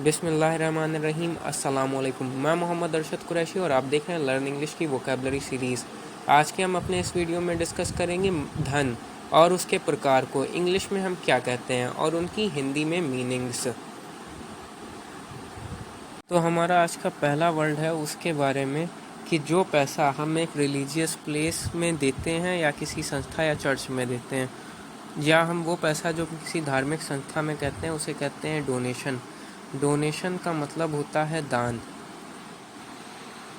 बिस्मिल्लाहिर्रहमानिर्रहीम। अस्सलामुअलैकुम। मैं मोहम्मद अरशद कुरैशी और आप देख रहे हैं लर्न इंग्लिश की वोकैबलरी सीरीज़। आज के हम अपने इस वीडियो में डिस्कस करेंगे धन और उसके प्रकार को इंग्लिश में हम क्या कहते हैं और उनकी हिंदी में मीनिंग्स। तो हमारा आज का पहला वर्ड है उसके बारे में कि जो पैसा हम एक रिलीजियस प्लेस में देते हैं या किसी संस्था या चर्च में देते हैं, या हम वो पैसा जो किसी धार्मिक संस्था में कहते हैं उसे कहते हैं डोनेशन। डोनेशन का मतलब होता है दान।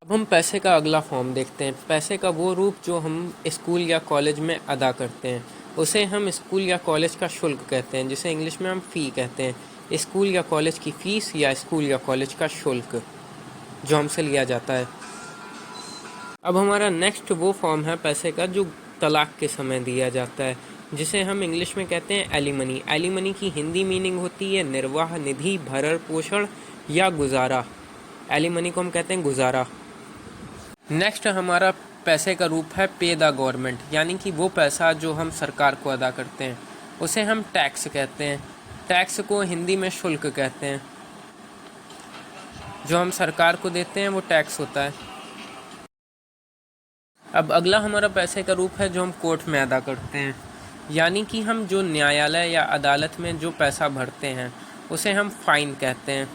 अब हम पैसे का अगला फॉर्म देखते हैं। पैसे का वो रूप जो हम स्कूल या कॉलेज में अदा करते हैं उसे हम स्कूल या कॉलेज का शुल्क कहते हैं, जिसे इंग्लिश में हम फ़ी कहते हैं। स्कूल या कॉलेज की फ़ीस या स्कूल या कॉलेज का शुल्क जो हमसे लिया जाता है। अब हमारा नेक्स्ट वो फॉर्म है पैसे का जो तलाक के समय दिया जाता है, जिसे हम इंग्लिश में कहते हैं एलिमनी। एलिमनी की हिंदी मीनिंग होती है निर्वाह निधि, भरण पोषण या गुजारा। एलिमनी को हम कहते हैं गुजारा। नेक्स्ट हमारा पैसे का रूप है पे द गवर्नमेंट, यानी कि वो पैसा जो हम सरकार को अदा करते हैं उसे हम टैक्स कहते हैं। टैक्स को हिंदी में शुल्क कहते हैं। जो हम सरकार को देते हैं वो टैक्स होता है। अब अगला हमारा पैसे का रूप है जो हम कोर्ट में अदा करते हैं, यानी कि हम जो न्यायालय या अदालत में जो पैसा भरते हैं उसे हम फाइन कहते हैं।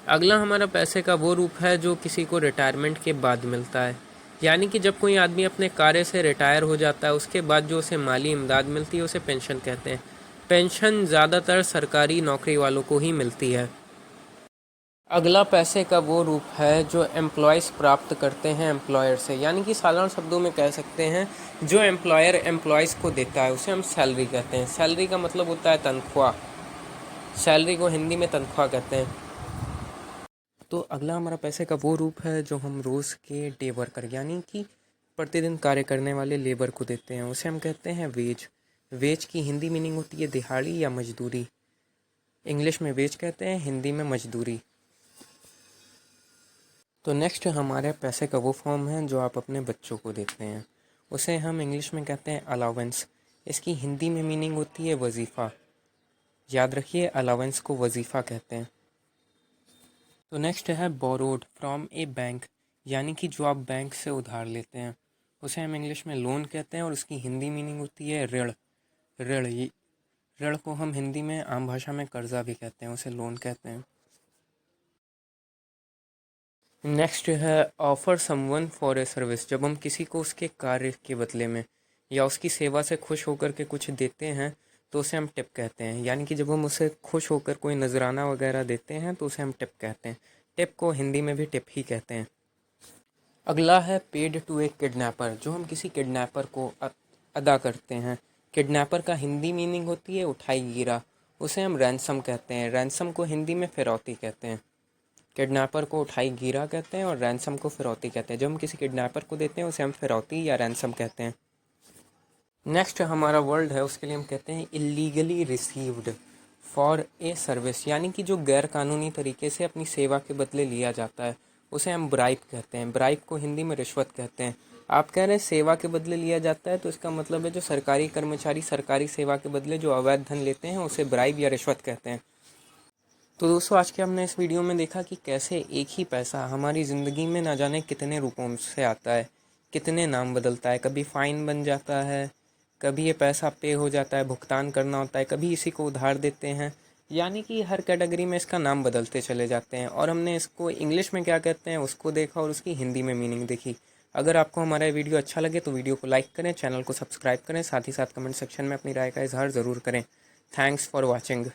अगला हमारा पैसे का वो रूप है जो किसी को रिटायरमेंट के बाद मिलता है, यानी कि जब कोई आदमी अपने कार्य से रिटायर हो जाता है उसके बाद जो उसे माली इमदाद मिलती है उसे पेंशन कहते हैं। पेंशन ज़्यादातर सरकारी नौकरी वालों को ही मिलती है। अगला पैसे का वो रूप है जो एम्प्लॉयज़ प्राप्त करते हैं एम्प्लॉयर से, यानी कि साधारण शब्दों में कह सकते हैं जो एम्प्लॉयर एम्प्लॉयज़ को देता है उसे हम सैलरी कहते हैं। सैलरी का मतलब होता है तनख्वाह। सैलरी को हिंदी में तनख्वाह कहते हैं। तो अगला हमारा पैसे का वो रूप है जो हम रोज़ के डे वर्कर यानी कि प्रतिदिन कार्य करने वाले लेबर को देते हैं, उसे हम कहते हैं वेज। वेज की हिंदी मीनिंग होती है दिहाड़ी या मजदूरी। इंग्लिश में वेज कहते हैं, हिंदी में मजदूरी। तो नेक्स्ट हमारे पैसे का वो फॉर्म है जो आप अपने बच्चों को देते हैं, उसे हम इंग्लिश में कहते हैं अलाउंस। इसकी हिंदी में मीनिंग होती है वजीफ़ा। याद रखिए अलाउंस को वजीफ़ा कहते हैं। तो नेक्स्ट है बोरोड फ्रॉम ए बैंक, यानी कि जो आप बैंक से उधार लेते हैं उसे हम इंग्लिश में लोन कहते हैं और उसकी हिंदी मीनिंग होती है ऋण। ऋण ऋण को हम हिंदी में आम भाषा में कर्जा भी कहते हैं, उसे लोन कहते हैं। नेक्स्ट है offer someone for a service. जब हम किसी को उसके कार्य के बदले में या उसकी सेवा से खुश होकर के कुछ देते हैं तो उसे हम टिप कहते हैं, यानी कि जब हम उसे खुश होकर कोई नजराना वगैरह देते हैं तो उसे हम टिप कहते हैं। टिप को हिंदी में भी टिप ही कहते हैं। अगला है पेड टू ए किडनैपर, जो हम किसी किडनैपर को अदा करते हैं। किडनैपर का हिंदी मीनिंग होती है उठाई गिरा, उसे हम रैंसम कहते हैं। रैंसम को हिंदी में फिरौती कहते हैं। किडनैपर को उठाई गिरा कहते हैं और रैंसम को फिरौती कहते हैं। जब हम किसी किडनैपर को देते हैं उसे हम फिरौती या रैंसम कहते हैं। नेक्स्ट हमारा वर्ड है उसके लिए हम कहते हैं illegally received for a service, यानी कि जो गैर कानूनी तरीके से अपनी सेवा के बदले लिया जाता है उसे हम ब्राइब कहते हैं। ब्राइब को हिंदी में रिश्वत कहते हैं। आप कह रहे हैं सेवा के बदले लिया जाता है, तो इसका मतलब है जो सरकारी कर्मचारी सरकारी सेवा के बदले जो अवैध धन लेते हैं उसे ब्राइब या रिश्वत कहते हैं। तो दोस्तों आज के हमने इस वीडियो में देखा कि कैसे एक ही पैसा हमारी ज़िंदगी में ना जाने कितने रूपों से आता है, कितने नाम बदलता है। कभी फ़ाइन बन जाता है, कभी ये पैसा पे हो जाता है, भुगतान करना होता है, कभी इसी को उधार देते हैं, यानी कि हर कैटेगरी में इसका नाम बदलते चले जाते हैं। और हमने इसको इंग्लिश में क्या कहते हैं उसको देखा और उसकी हिंदी में मीनिंग देखी। अगर आपको हमारा वीडियो अच्छा लगे तो वीडियो को लाइक करें, चैनल को सब्सक्राइब करें, साथ ही साथ कमेंट सेक्शन में अपनी राय का इजहार ज़रूर करें। Thanks for watching.